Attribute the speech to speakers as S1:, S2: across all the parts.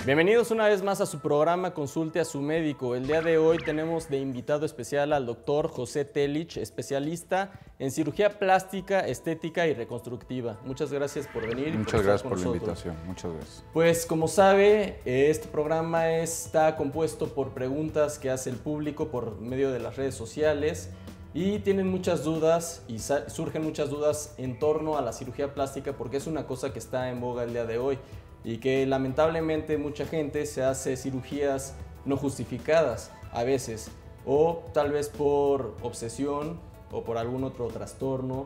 S1: Bienvenidos una vez más a su programa Consulte a su médico. El día de hoy tenemos de invitado especial al doctor José Telich, especialista en cirugía plástica, estética y reconstructiva. Muchas gracias por venir.
S2: Muchas gracias por la invitación. Muchas gracias.
S1: Pues como sabe, este programa está compuesto por preguntas que hace el público por medio de las redes sociales y tienen muchas dudas y surgen muchas dudas en torno a la cirugía plástica porque es una cosa que está en boga el día de hoy. Y que lamentablemente mucha gente se hace cirugías no justificadas a veces, o tal vez por obsesión o por algún otro trastorno,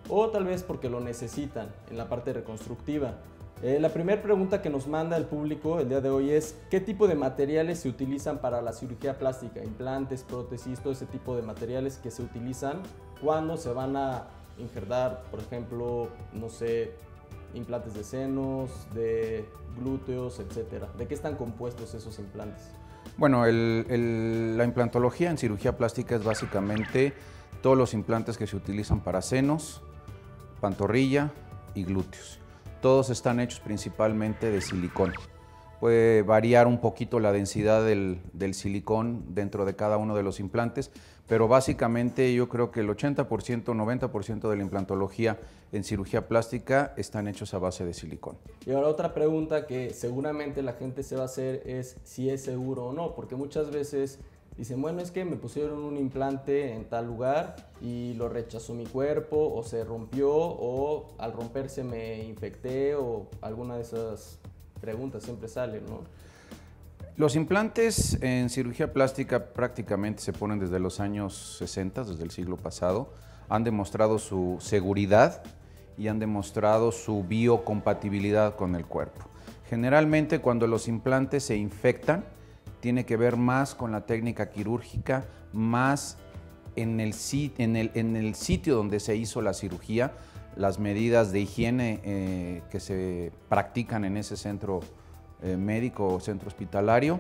S1: o tal vez porque lo necesitan en la parte reconstructiva. La primera pregunta que nos manda el público el día de hoy es ¿qué tipo de materiales se utilizan para la cirugía plástica? Implantes, prótesis, todo ese tipo de materiales que se utilizan cuando se van a injertar, por ejemplo, no sé, implantes de senos, de glúteos, etcétera. ¿De qué están compuestos esos implantes?
S2: Bueno, la implantología en cirugía plástica es básicamente todos los implantes que se utilizan para senos, pantorrilla y glúteos. Todos están hechos principalmente de silicón. Puede variar un poquito la densidad del silicón dentro de cada uno de los implantes, pero básicamente yo creo que el 80%, 90% de la implantología en cirugía plástica están hechos a base de silicón.
S1: Y ahora otra pregunta que seguramente la gente se va a hacer es si es seguro o no, porque muchas veces dicen, bueno, es que me pusieron un implante en tal lugar y lo rechazó mi cuerpo, o se rompió, o al romperse me infecté, o alguna de esas preguntas siempre salen, ¿no?
S2: Los implantes en cirugía plástica prácticamente se ponen desde los años 60, desde el siglo pasado. Han demostrado su seguridad y han demostrado su biocompatibilidad con el cuerpo. Generalmente cuando los implantes se infectan, tiene que ver más con la técnica quirúrgica, más en el sitio donde se hizo la cirugía, las medidas de higiene que se practican en ese centro médico o centro hospitalario,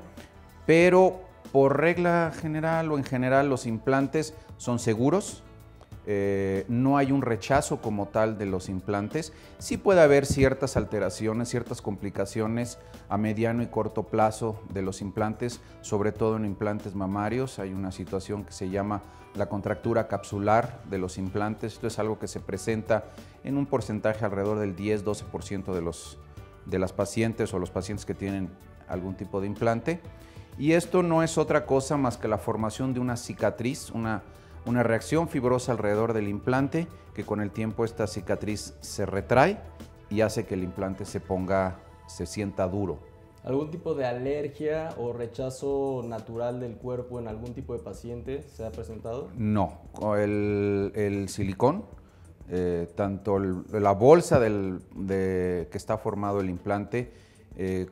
S2: pero por regla general o en general los implantes son seguros, no hay un rechazo como tal de los implantes. Sí puede haber ciertas alteraciones, ciertas complicaciones a mediano y corto plazo de los implantes, sobre todo en implantes mamarios. Hay una situación que se llama la contractura capsular de los implantes. Esto es algo que se presenta en un porcentaje alrededor del 10-12% de las pacientes o los pacientes que tienen algún tipo de implante. Y esto no es otra cosa más que la formación de una cicatriz, una reacción fibrosa alrededor del implante, que con el tiempo esta cicatriz se retrae y hace que el implante se sienta duro.
S1: ¿Algún tipo de alergia o rechazo natural del cuerpo en algún tipo de paciente se ha presentado?
S2: No, el silicón, tanto la bolsa que está formado el implante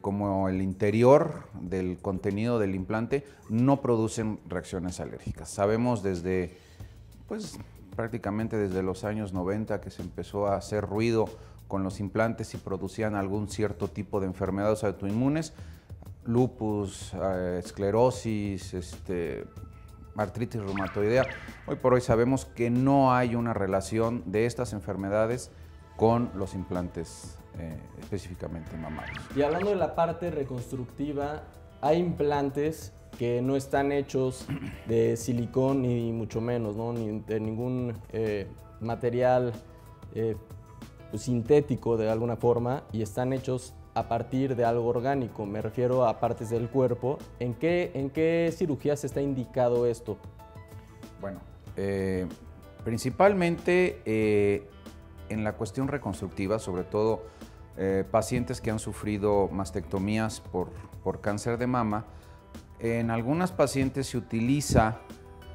S2: como el interior del contenido del implante no producen reacciones alérgicas. Sabemos prácticamente desde los años 90 que se empezó a hacer ruido con los implantes y producían algún cierto tipo de enfermedades autoinmunes, lupus, esclerosis, artritis reumatoidea. Hoy por hoy sabemos que no hay una relación de estas enfermedades con los implantes específicamente mamarios.
S1: Y hablando de la parte reconstructiva, hay implantes que no están hechos de silicón ni mucho menos, ¿no? Ni de ningún material sintético de alguna forma, y están hechos a partir de algo orgánico. Me refiero a partes del cuerpo. ¿En qué cirugías está indicado esto?
S2: Bueno, principalmente en la cuestión reconstructiva, sobre todo pacientes que han sufrido mastectomías por cáncer de mama. En algunas pacientes se utiliza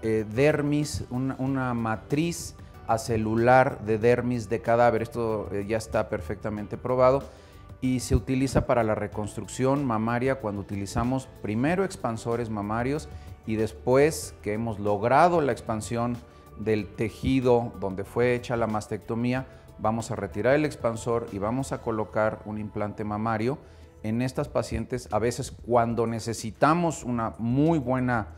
S2: dermis, una matriz acelular de dermis de cadáver. Esto ya está perfectamente probado y se utiliza para la reconstrucción mamaria cuando utilizamos primero expansores mamarios y después que hemos logrado la expansión del tejido donde fue hecha la mastectomía, vamos a retirar el expansor y vamos a colocar un implante mamario. En estas pacientes, a veces cuando necesitamos una muy buena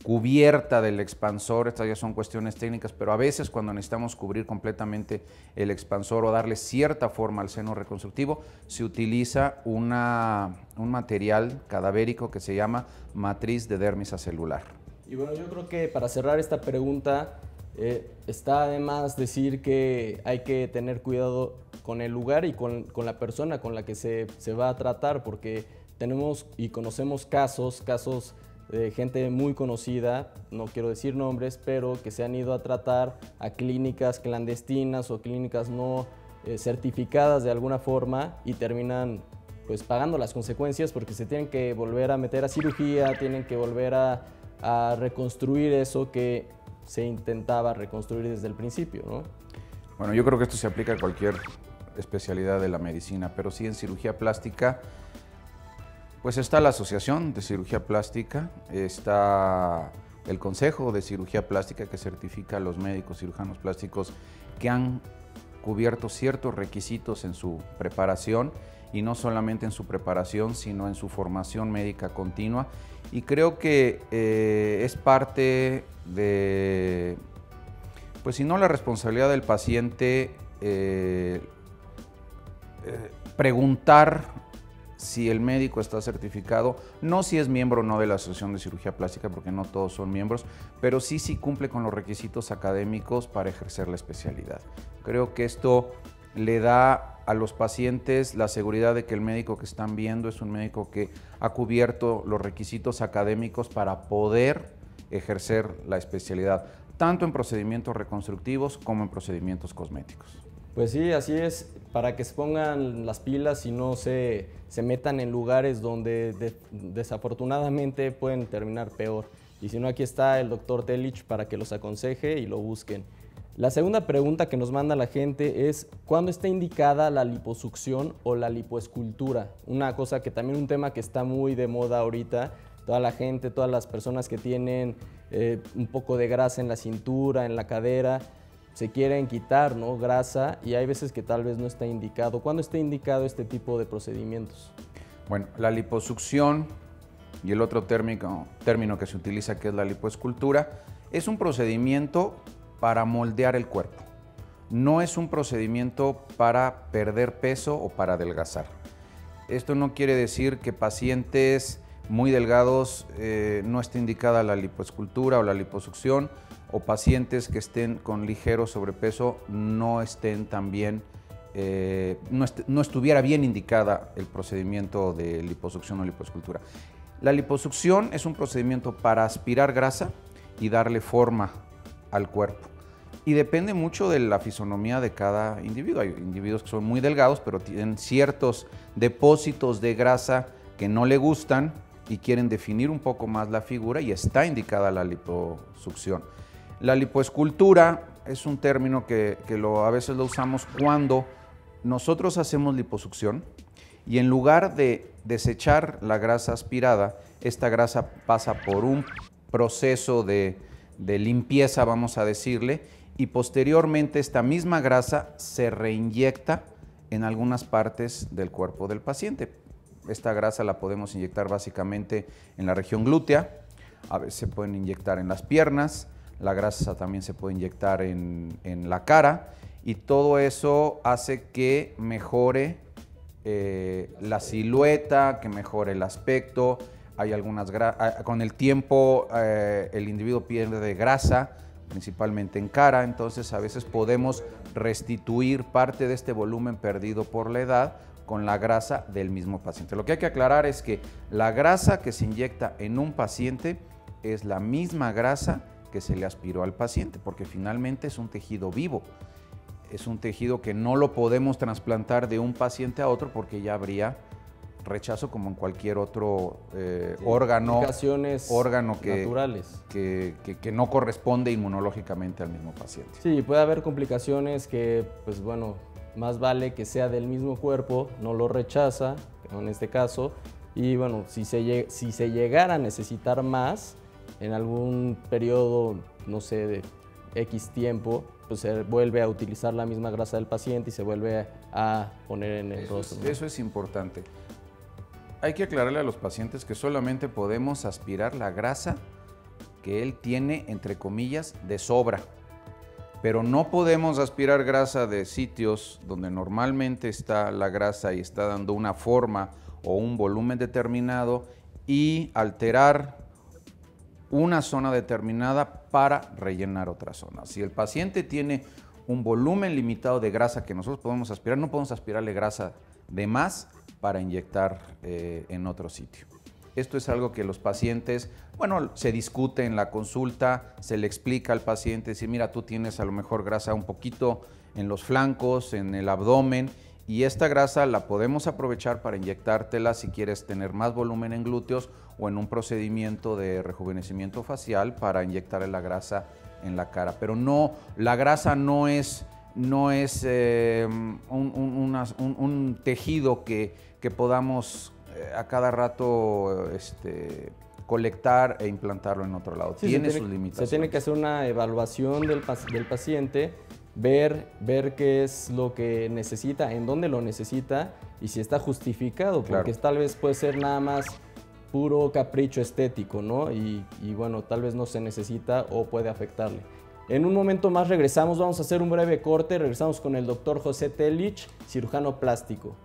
S2: cubierta del expansor. Estas ya son cuestiones técnicas, pero a veces cuando necesitamos cubrir completamente el expansor o darle cierta forma al seno reconstructivo, se utiliza un material cadavérico que se llama matriz de dermis acelular.
S1: Y bueno, yo creo que para cerrar esta pregunta, está además decir que hay que tener cuidado con el lugar y con la persona con la que se va a tratar, porque tenemos y conocemos casos de gente muy conocida, no quiero decir nombres, pero que se han ido a tratar a clínicas clandestinas o clínicas no certificadas de alguna forma y terminan pues pagando las consecuencias porque se tienen que volver a meter a cirugía, tienen que volver a reconstruir eso que se intentaba reconstruir desde el principio, ¿no?
S2: Bueno, yo creo que esto se aplica a cualquier especialidad de la medicina, pero sí en cirugía plástica, pues está la Asociación de Cirugía Plástica, está el Consejo de Cirugía Plástica que certifica a los médicos cirujanos plásticos que han cubierto ciertos requisitos en su preparación, y no solamente en su preparación, sino en su formación médica continua. Y creo que es parte de, pues si no la responsabilidad del paciente, preguntar si el médico está certificado, no si es miembro o no de la Asociación de Cirugía Plástica, porque no todos son miembros, pero sí cumple con los requisitos académicos para ejercer la especialidad. Creo que esto le da a los pacientes la seguridad de que el médico que están viendo es un médico que ha cubierto los requisitos académicos para poder ejercer la especialidad, tanto en procedimientos reconstructivos como en procedimientos cosméticos.
S1: Pues sí, así es, para que se pongan las pilas y no se metan en lugares donde desafortunadamente pueden terminar peor. Y si no, aquí está el doctor Telich para que los aconseje y lo busquen. La segunda pregunta que nos manda la gente es ¿cuándo está indicada la liposucción o la lipoescultura? Una cosa que también un tema que está muy de moda ahorita. Toda la gente, todas las personas que tienen un poco de grasa en la cintura, en la cadera, se quieren quitar, ¿no?, grasa, y hay veces que tal vez no está indicado. ¿Cuándo está indicado este tipo de procedimientos?
S2: Bueno, la liposucción y el otro término que se utiliza, que es la lipoescultura, es un procedimiento para moldear el cuerpo. No es un procedimiento para perder peso o para adelgazar. Esto no quiere decir que pacientes muy delgados no esté indicada la lipoescultura o la liposucción, o pacientes que estén con ligero sobrepeso no estén también, no estuviera bien indicada el procedimiento de liposucción o lipoescultura. La liposucción es un procedimiento para aspirar grasa y darle forma al cuerpo. Y depende mucho de la fisonomía de cada individuo. Hay individuos que son muy delgados, pero tienen ciertos depósitos de grasa que no le gustan y quieren definir un poco más la figura, y está indicada la liposucción. La lipoescultura es un término que a veces lo usamos cuando nosotros hacemos liposucción y en lugar de desechar la grasa aspirada, esta grasa pasa por un proceso de limpieza, vamos a decirle, y posteriormente esta misma grasa se reinyecta en algunas partes del cuerpo del paciente. Esta grasa la podemos inyectar básicamente en la región glútea, a veces se pueden inyectar en las piernas, la grasa también se puede inyectar en la cara, y todo eso hace que mejore la silueta, que mejore el aspecto. Hay con el tiempo el individuo pierde grasa, principalmente en cara, entonces a veces podemos restituir parte de este volumen perdido por la edad con la grasa del mismo paciente. Lo que hay que aclarar es que la grasa que se inyecta en un paciente es la misma grasa que se le aspiró al paciente, porque finalmente es un tejido vivo. Es un tejido que no lo podemos trasplantar de un paciente a otro porque ya habría rechazo como en cualquier otro órgano
S1: naturales
S2: que no corresponde inmunológicamente al mismo paciente.
S1: Sí, puede haber complicaciones que, pues bueno, más vale que sea del mismo cuerpo, no lo rechaza, en este caso, y bueno, si se llegara a necesitar más en algún periodo, no sé, de X tiempo, pues se vuelve a utilizar la misma grasa del paciente y se vuelve a poner en el rostro, ¿no?
S2: Eso es importante. Hay que aclararle a los pacientes que solamente podemos aspirar la grasa que él tiene, entre comillas, de sobra. Pero no podemos aspirar grasa de sitios donde normalmente está la grasa y está dando una forma o un volumen determinado y alterar una zona determinada para rellenar otra zona. Si el paciente tiene un volumen limitado de grasa que nosotros podemos aspirar, no podemos aspirarle grasa de más para inyectar en otro sitio. Esto es algo que los pacientes, bueno, se discute en la consulta, se le explica al paciente, si mira, tú tienes a lo mejor grasa un poquito en los flancos, en el abdomen, y esta grasa la podemos aprovechar para inyectártela si quieres tener más volumen en glúteos o en un procedimiento de rejuvenecimiento facial para inyectarle la grasa en la cara. Pero no, la grasa no es un tejido que podamos a cada rato colectar e implantarlo en otro lado.
S1: Sí,
S2: tiene sus limitaciones.
S1: Se tiene que hacer una evaluación del paciente, ver qué es lo que necesita, en dónde lo necesita y si está justificado, porque
S2: Claro.
S1: tal vez puede ser nada más puro capricho estético, ¿no? Y bueno, tal vez no se necesita o puede afectarle. En un momento más regresamos, vamos a hacer un breve corte, regresamos con el doctor José Telich, cirujano plástico.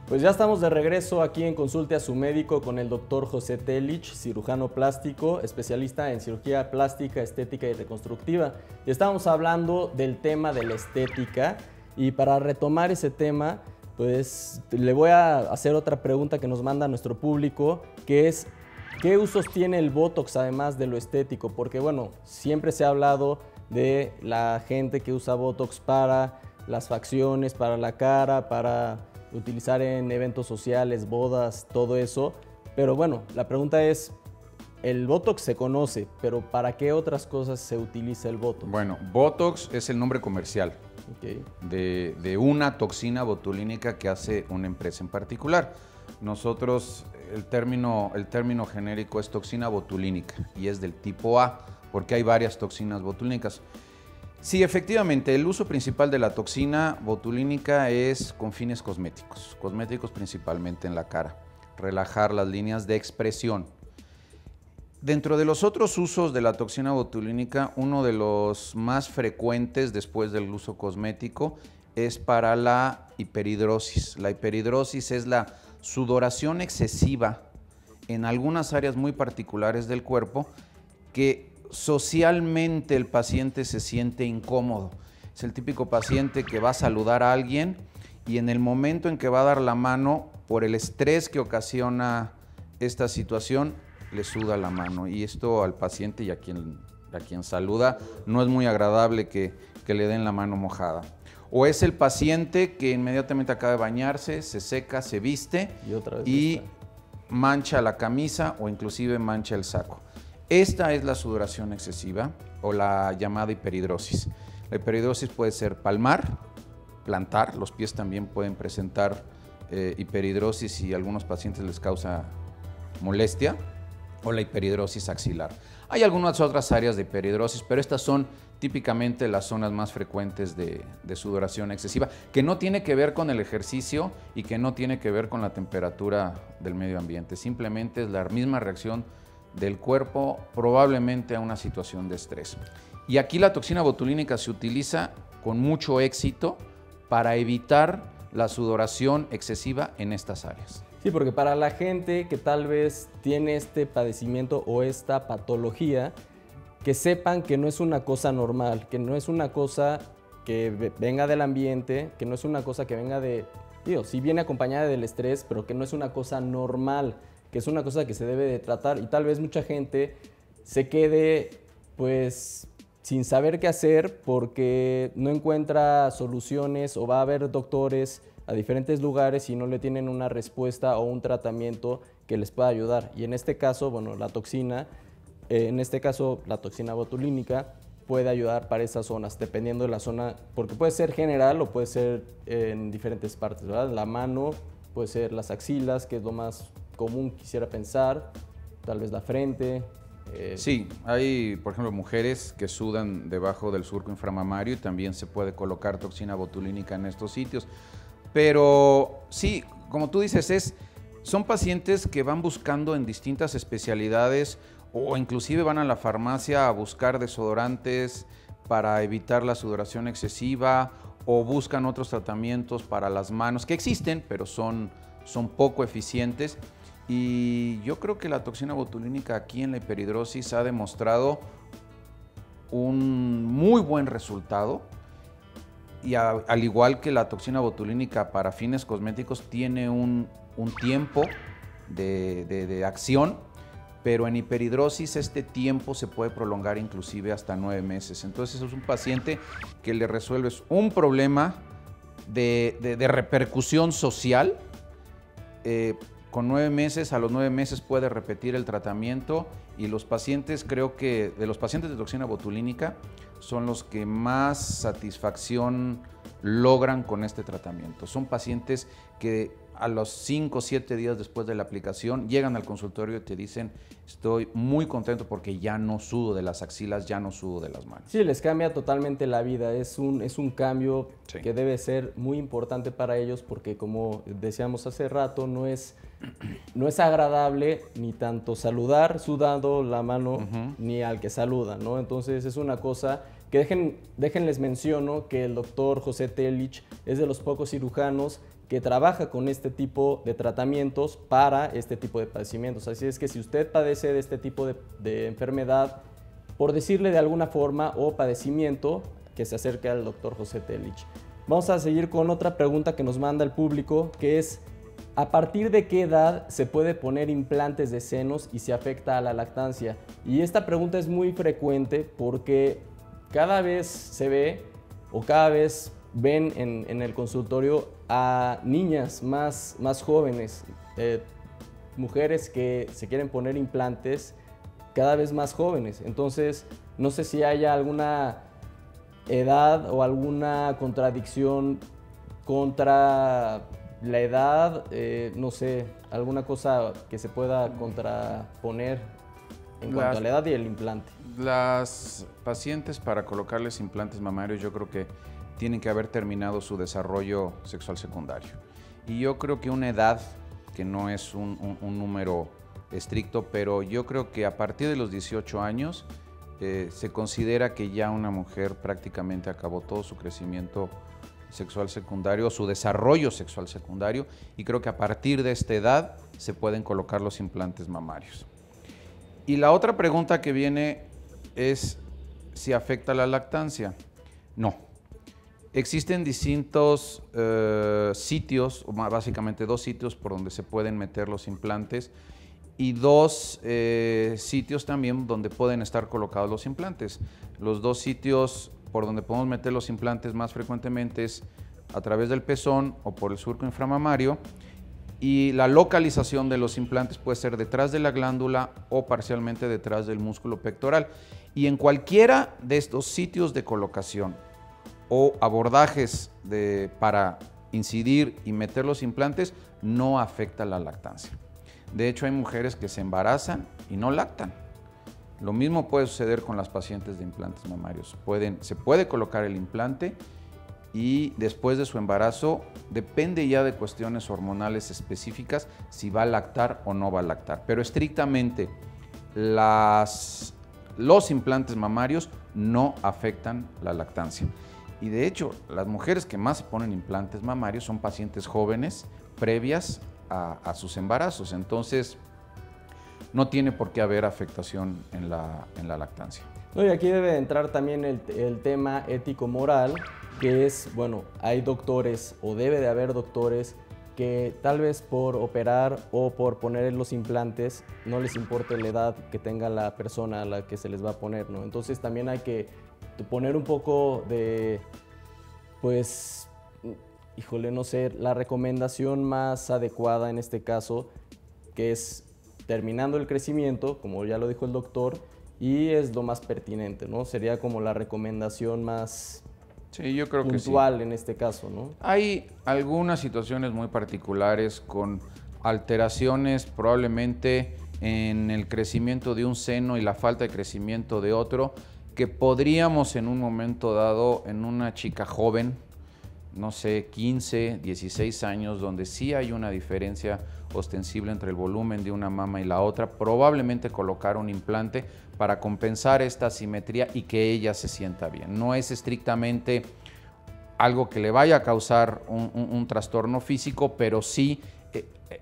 S1: Pues ya estamos de regreso aquí en Consulte a su médico con el doctor José Telich, cirujano plástico, especialista en cirugía plástica, estética y reconstructiva. Y estábamos hablando del tema de la estética y para retomar ese tema, pues le voy a hacer otra pregunta que nos manda nuestro público, que es ¿qué usos tiene el Botox además de lo estético? Porque bueno, siempre se ha hablado de la gente que usa Botox para las facciones, para la cara, para utilizar en eventos sociales, bodas, todo eso. Pero bueno, la pregunta es, el Botox se conoce, pero ¿para qué otras cosas se utiliza el Botox?
S2: Bueno, Botox es el nombre comercial de una toxina botulínica que hace una empresa en particular. Nosotros, el término genérico es toxina botulínica y es del tipo A, porque hay varias toxinas botulínicas. Sí, efectivamente, el uso principal de la toxina botulínica es con fines cosméticos principalmente en la cara, relajar las líneas de expresión. Dentro de los otros usos de la toxina botulínica, uno de los más frecuentes después del uso cosmético es para la hiperhidrosis. La hiperhidrosis es la sudoración excesiva en algunas áreas muy particulares del cuerpo que socialmente el paciente se siente incómodo. Es el típico paciente que va a saludar a alguien y en el momento en que va a dar la mano, por el estrés que ocasiona esta situación, le suda la mano. Y esto al paciente y a quien saluda no es muy agradable que le den la mano mojada. O es el paciente que inmediatamente acaba de bañarse, se seca, se viste y mancha la camisa o inclusive mancha el saco. Esta es la sudoración excesiva o la llamada hiperhidrosis. La hiperhidrosis puede ser palmar, plantar, los pies también pueden presentar hiperhidrosis y a algunos pacientes les causa molestia, o la hiperhidrosis axilar. Hay algunas otras áreas de hiperhidrosis, pero estas son típicamente las zonas más frecuentes de sudoración excesiva, que no tiene que ver con el ejercicio y que no tiene que ver con la temperatura del medio ambiente, simplemente es la misma reacción del cuerpo probablemente a una situación de estrés. Y aquí la toxina botulínica se utiliza con mucho éxito para evitar la sudoración excesiva en estas áreas.
S1: Sí, porque para la gente que tal vez tiene este padecimiento o esta patología, que sepan que no es una cosa normal, que no es una cosa que venga del ambiente, que no es una cosa que venga de, sí viene acompañada del estrés, pero que no es una cosa normal, que es una cosa que se debe de tratar y tal vez mucha gente se quede pues sin saber qué hacer porque no encuentra soluciones o va a ver doctores a diferentes lugares y no le tienen una respuesta o un tratamiento que les pueda ayudar. Y en este caso, bueno, la toxina botulínica puede ayudar para esas zonas, dependiendo de la zona, porque puede ser general o puede ser en diferentes partes, ¿verdad? La mano puede ser las axilas, que es lo más común, quisiera pensar, tal vez la frente.
S2: Sí, hay, por ejemplo, mujeres que sudan debajo del surco inframamario y también se puede colocar toxina botulínica en estos sitios. Pero sí, como tú dices, son pacientes que van buscando en distintas especialidades o inclusive van a la farmacia a buscar desodorantes para evitar la sudoración excesiva o buscan otros tratamientos para las manos, que existen, pero son poco eficientes. Y yo creo que la toxina botulínica aquí en la hiperhidrosis ha demostrado un muy buen resultado y al igual que la toxina botulínica para fines cosméticos tiene un tiempo de acción, pero en hiperhidrosis este tiempo se puede prolongar inclusive hasta 9 meses. Entonces es un paciente que le resuelves un problema de repercusión social. Con 9 meses, a los 9 meses puede repetir el tratamiento y los pacientes, creo que de los pacientes de toxina botulínica son los que más satisfacción logran con este tratamiento. Son pacientes que a los 5 o 7 días después de la aplicación llegan al consultorio y te dicen: estoy muy contento porque ya no sudo de las axilas, ya no sudo de las manos.
S1: Sí, les cambia totalmente la vida, es un cambio
S2: Sí.
S1: que debe ser muy importante para ellos porque, como decíamos hace rato, no es agradable ni tanto saludar sudando la mano ni al que saluda, ¿no? Entonces es una cosa que déjenles menciono que el doctor José Telich es de los pocos cirujanos que trabaja con este tipo de tratamientos para este tipo de padecimientos. Así es que si usted padece de este tipo de enfermedad, por decirle de alguna forma, o padecimiento, que se acerque al doctor José Telich. Vamos a seguir con otra pregunta que nos manda el público, que es: ¿a partir de qué edad se puede poner implantes de senos y se afecta a la lactancia? Y esta pregunta es muy frecuente porque cada vez se ve o cada vez ven en el consultorio a niñas más jóvenes, mujeres que se quieren poner implantes cada vez más jóvenes. Entonces, no sé si haya alguna edad o alguna contradicción contra la edad, no sé, alguna cosa que se pueda contraponer en cuanto a la edad y el implante.
S2: Las pacientes, para colocarles implantes mamarios, yo creo que tienen que haber terminado su desarrollo sexual secundario. Y yo creo que una edad, que no es un número estricto, pero yo creo que a partir de los 18 años se considera que ya una mujer prácticamente acabó todo su crecimiento sexual secundario, su desarrollo sexual secundario, y creo que a partir de esta edad se pueden colocar los implantes mamarios. Y la otra pregunta que viene es si afecta la lactancia. No. Existen distintos sitios, básicamente 2 sitios por donde se pueden meter los implantes y 2 sitios también donde pueden estar colocados los implantes. Los 2 sitios por donde podemos meter los implantes más frecuentemente es a través del pezón o por el surco inframamario, y la localización de los implantes puede ser detrás de la glándula o parcialmente detrás del músculo pectoral. Y en cualquiera de estos sitios de colocación o abordajes para incidir y meter los implantes no afecta la lactancia. De hecho, hay mujeres que se embarazan y no lactan. Lo mismo puede suceder con las pacientes de implantes mamarios. Se puede colocar el implante y después de su embarazo depende ya de cuestiones hormonales específicas si va a lactar o no va a lactar. Pero estrictamente los implantes mamarios no afectan la lactancia. Y de hecho, las mujeres que más se ponen implantes mamarios son pacientes jóvenes previas a sus embarazos. Entonces, no tiene por qué haber afectación en la lactancia.
S1: No, y aquí debe entrar también el tema ético-moral, que es, bueno, hay doctores o debe de haber doctores que tal vez por operar o por poner los implantes no les importe la edad que tenga la persona a la que se les va a poner, ¿no? Entonces también hay que poner un poco de, pues, híjole, no sé, la recomendación más adecuada en este caso, que es terminando el crecimiento, como ya lo dijo el doctor, y es lo más pertinente, ¿no? Sería como la recomendación más
S2: Sí, yo creo
S1: puntual
S2: que sí.
S1: En este caso, ¿no?
S2: Hay algunas situaciones muy particulares con alteraciones probablemente en el crecimiento de un seno y la falta de crecimiento de otro, que podríamos en un momento dado en una chica joven, no sé, 15, 16 años, donde sí hay una diferencia ostensible entre el volumen de una mama y la otra, probablemente colocar un implante para compensar esta asimetría y que ella se sienta bien. No es estrictamente algo que le vaya a causar un trastorno físico, pero sí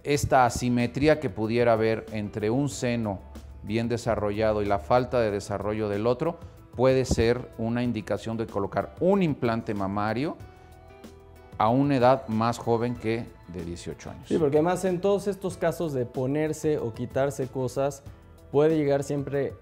S2: esta asimetría que pudiera haber entre un seno bien desarrollado y la falta de desarrollo del otro puede ser una indicación de colocar un implante mamario a una edad más joven que de 18 años.
S1: Sí, porque además en todos estos casos de ponerse o quitarse cosas, puede llegar siempre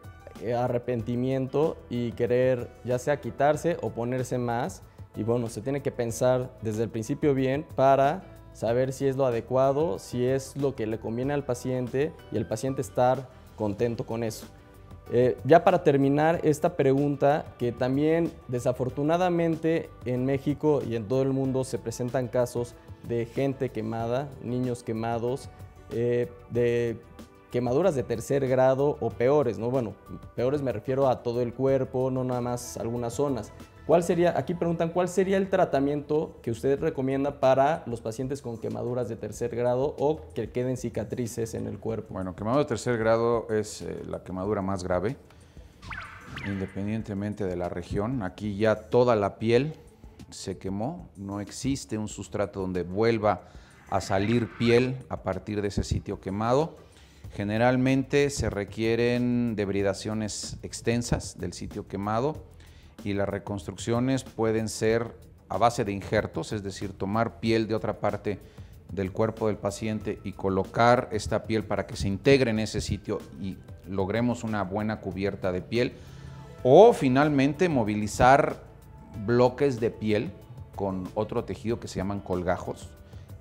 S1: arrepentimiento y querer ya sea quitarse o ponerse más. Y bueno, se tiene que pensar desde el principio bien para saber si es lo adecuado, si es lo que le conviene al paciente y el paciente estar contento con eso. Ya para terminar esta pregunta, que también desafortunadamente en México y en todo el mundo se presentan casos de gente quemada, niños quemados, de quemaduras de tercer grado o peores, ¿no? Bueno, peores me refiero a todo el cuerpo, no nada más algunas zonas. ¿Cuál sería, aquí preguntan, cuál sería el tratamiento que usted recomienda para los pacientes con quemaduras de tercer grado o que queden cicatrices en el cuerpo?
S2: Bueno, quemadura de tercer grado es la quemadura más grave, independientemente de la región. Aquí ya toda la piel se quemó, no existe un sustrato donde vuelva a salir piel a partir de ese sitio quemado. Generalmente se requieren debridaciones extensas del sitio quemado y las reconstrucciones pueden ser a base de injertos, es decir, tomar piel de otra parte del cuerpo del paciente y colocar esta piel para que se integre en ese sitio y logremos una buena cubierta de piel, o finalmente movilizar bloques de piel con otro tejido que se llaman colgajos,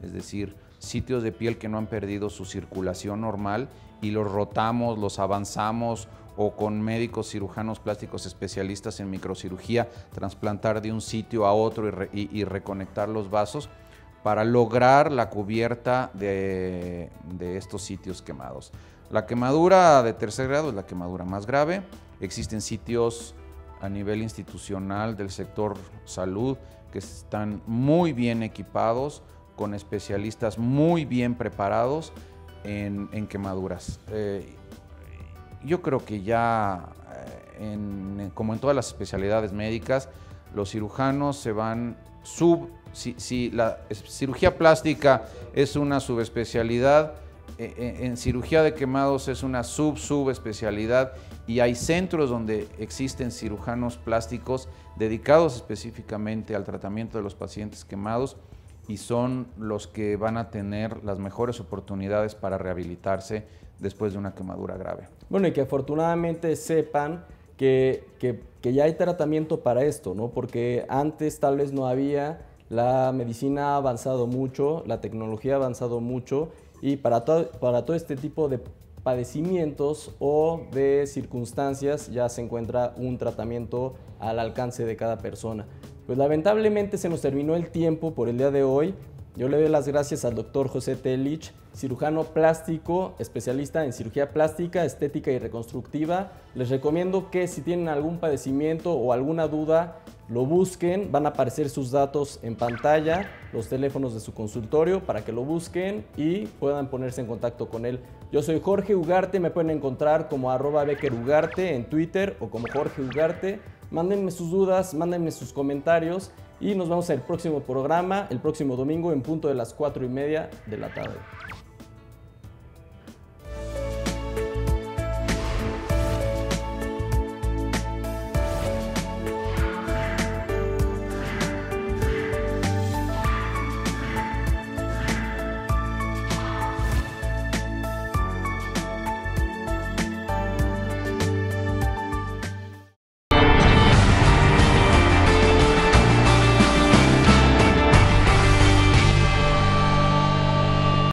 S2: es decir, sitios de piel que no han perdido su circulación normal y los rotamos, los avanzamos, o con médicos cirujanos plásticos especialistas en microcirugía, trasplantar de un sitio a otro y reconectar los vasos para lograr la cubierta de estos sitios quemados. La quemadura de tercer grado es la quemadura más grave. Existen sitios a nivel institucional del sector salud que están muy bien equipados, con especialistas muy bien preparados en quemaduras. Yo creo que ya, como en todas las especialidades médicas, los cirujanos se van si la cirugía plástica es una subespecialidad, en cirugía de quemados es una subespecialidad y hay centros donde existen cirujanos plásticos dedicados específicamente al tratamiento de los pacientes quemados y son los que van a tener las mejores oportunidades para rehabilitarse después de una quemadura grave.
S1: Bueno, y que afortunadamente sepan que ya hay tratamiento para esto, ¿no? Porque antes tal vez no había, la medicina ha avanzado mucho, la tecnología ha avanzado mucho y para todo este tipo de padecimientos o de circunstancias ya se encuentra un tratamiento al alcance de cada persona. Pues lamentablemente se nos terminó el tiempo por el día de hoy. Yo le doy las gracias al doctor José Telich, cirujano plástico, especialista en cirugía plástica, estética y reconstructiva. Les recomiendo que si tienen algún padecimiento o alguna duda, lo busquen. Van a aparecer sus datos en pantalla, los teléfonos de su consultorio para que lo busquen y puedan ponerse en contacto con él. Yo soy Jorge Ugarte, me pueden encontrar como @beckerugarte en Twitter o como Jorge Ugarte. Mándenme sus dudas, mándenme sus comentarios y nos vemos en el próximo programa, el próximo domingo en punto de las 4:30 de la tarde.